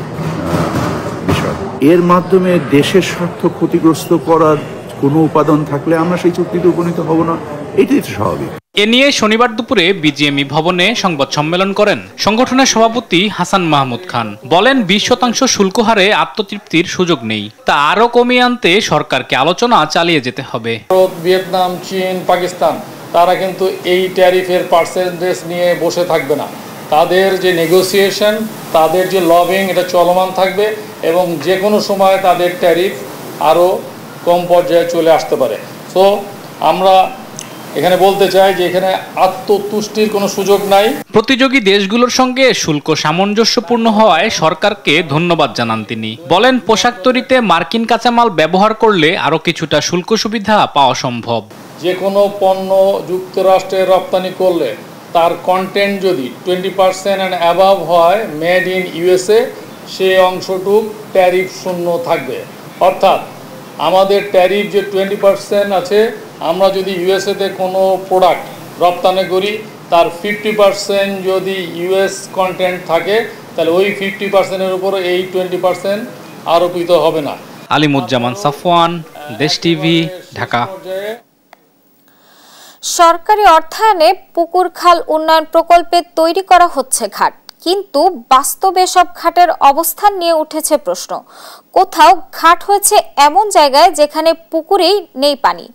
বিষয়। এর মাধ্যমে দেশের স্বার্থ ক্ষতিগ্রস্ত করার কোনো উপাদান থাকলে আমরা সেই চুক্তিতে উপনীত হব না, এটাই তো স্বাভাবিক। এ নিয়ে শনিবার দুপুরে বিজিএমই ভবনে সংবাদ সম্মেলন করেন সংগঠনের সভাপতি হাসান মাহমুদ খান। বলেন 20% শুল্ক হারে আত্মতৃপ্তির সুযোগ নেই, তা আরও কমিয়ে আনতে সরকারকে আলোচনা চালিয়ে যেতে হবে। ভারত, ভিয়েতনাম, চীন, পাকিস্তান তারা কিন্তু এই ট্যারিফের পার্সেন্টেজ নিয়ে বসে থাকবে না। তাদের যে নেগোসিয়েশন, তাদের যে লবিং, এটা চলমান থাকবে এবং যে কোনো সময় তাদের ট্যারিফ আরও কম পর্যায়ে চলে আসতে পারে। সো আমরা এখানে বলতে চাই যে এখানে আত্মতুষ্টির কোনো সুযোগ নাই। প্রতিযোগী দেশগুলোর সঙ্গে শুল্ক সামঞ্জস্যপূর্ণ হওয়ায় সরকারকে ধন্যবাদ জানান তিনি। বলেন, পোশাক তৈরিতে মার্কিন কাঁচামাল ব্যবহার করলে আরও কিছুটা শুল্ক সুবিধা পাওয়া সম্ভব। যে কোনো পণ্য যুক্তরাষ্ট্রে রপ্তানি করলে তার কন্টেন্ট যদি 20% অ্যান্ড অ্যাবাভ হয়, মেড ইন ইউএসএ, সেই অংশটুক ট্যারিফ শূন্য থাকবে। অর্থাৎ আমাদের ট্যারিফ যে 20% আছে, আমরা যদি ইউএসএতে কোনো প্রোডাক্ট রপ্তানি করি তার 50% যদি ইউএস কন্টেন্ট থাকে, তাহলে ওই 50%-এর উপর এই 20% আরোপিত হবে না। আলিমুজ্জামান সাফওয়ান, দেশ টিভি, ঢাকা। সরকারি অর্থায়নে পুকুর খাল উন্নয়ন প্রকল্পে তৈরি করা হচ্ছে ঘাট, কিন্তু বাস্তবে সব ঘাটের অবস্থান নিয়ে উঠেছে প্রশ্ন। কোথাও ঘাট হয়েছে এমন জায়গায় যেখানে পুকুরেই নেই পানি,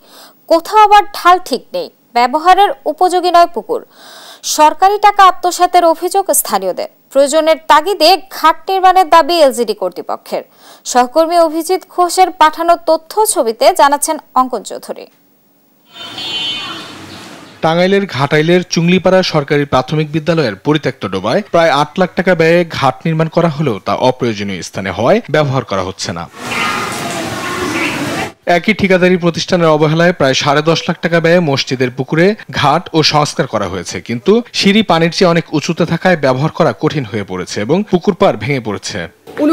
কোথাও আবার ঢাল ঠিক নেই, ব্যবহারের উপযোগী নয় পুকুর। সরকারি টাকা আত্মসাতের অভিযোগ স্থানীয়দের। প্রয়োজনের তাগিদে ঘাট নির্মাণের দাবি এলজিডি কর্তৃপক্ষের। সহকর্মী অভিজিৎ ঘোষের পাঠানো তথ্য ছবিতে জানাচ্ছেন অঙ্কন চৌধুরী। টাঙ্গাইলের ঘাটাইলের চুংলিপাড়া সরকারি প্রাথমিক বিদ্যালয়ের পরিত্যক্ত ডোবায় প্রায় 8 লাখ টাকা ব্যয়ে ঘাট নির্মাণ করা হলেও তা অপ্রয়োজনীয় স্থানে হওয়ায় ব্যবহার করা হচ্ছে না। একই ঠিকাদারি প্রতিষ্ঠানের অবহেলায় প্রায় 10.5 লাখ টাকা ব্যয়ে মসজিদের পুকুরে ঘাট ও সংস্কার করা হয়েছে, কিন্তু সিঁড়ি পানির চেয়ে অনেক উঁচুতে থাকায় ব্যবহার করা কঠিন হয়ে পড়েছে এবং পুকুর পাড় ভেঙে পড়েছে। কোনো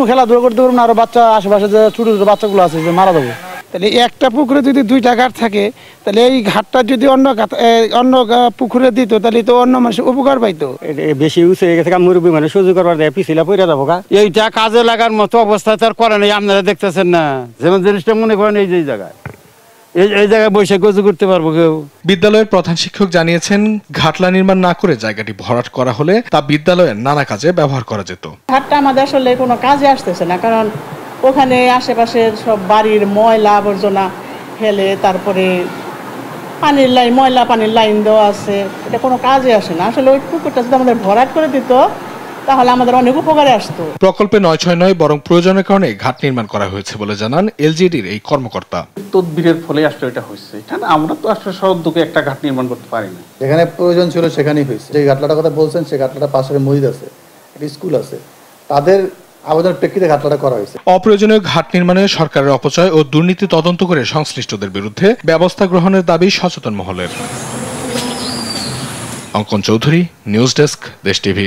খেলাধুলা করতে পারবো না, আরো বাচ্চা আশেপাশে যে ছোট ছোট বাচ্চাগুলো আছে যে মারা যাবো। তাহলে একটা পুকুরে যদি 2টা ঘাট থাকে, তাহলে এই ঘাটটা যদি অন্য পুকুরে দিত, তাহলে তো অন্য মানুষ উপকার পাইতো। বেশি উঁচু হয়ে গেছে, মুরব্বী মানে সহ্য করবার দেয়, পিছিয়ে পড়ে যাবো। এইটা কাজে লাগার মতো অবস্থা তার করে নাই, আপনারা দেখতেছেন না। যেমন জিনিসটা মনে করেন এই যে জায়গায়, এই জায়গায় বসে গোসল করতে পারবো কেউ। বিদ্যালয়ের প্রধান শিক্ষক জানিয়েছেন, ঘাটলা নির্মাণ না করে জায়গাটি ভরাট করা হলে তা বিদ্যালয়ের নানা কাজে ব্যবহার করা যেত। ঘাটটা আমাদের আসলে কোনো কাজে আসতেছে না, কারণ ওখানে আশেপাশের সব বাড়ির ময়লা আবর্জনা ফেলে, তারপরে পানির লাইন, ময়লা পানির লাইন দেওয়া আছে, এটা কোনো কাজে আসে না। আসলে ওই পুকুরটা যদি আমাদের ভরাট করে দিত তাহলে আমাদের অনেক উপকারে আসতো। প্রকল্পে 9/6 নয়, বরং প্রয়োজনের কারণে ঘাট নির্মাণ করা হয়েছে বলে জানান এলজিডির এই কর্মকর্তা। তদবিরের ফলে আসলে এটা হয়েছে, আমরা তো আসলে সদ্যকে একটা ঘাট নির্মাণ করতে পারি না। যেখানে প্রয়োজন ছিল সেখানেই হয়েছে। যে ঘাটলাটার কথা বলছেন, সেই ঘাটলাটা পাশের মসজিদ আছে, একটা স্কুল আছে, তাদের আবেদনের প্রেক্ষিতে ঘাটলাটা করা হয়েছে। অপ্রয়োজনীয় ঘাট নির্মাণে সরকারের অপচয় ও দুর্নীতি তদন্ত করে সংশ্লিষ্টদের বিরুদ্ধে ব্যবস্থা গ্রহণের দাবি সচেতন মহলের। অঙ্কন চৌধুরী, নিউজ ডেস্ক, দেশ টিভি।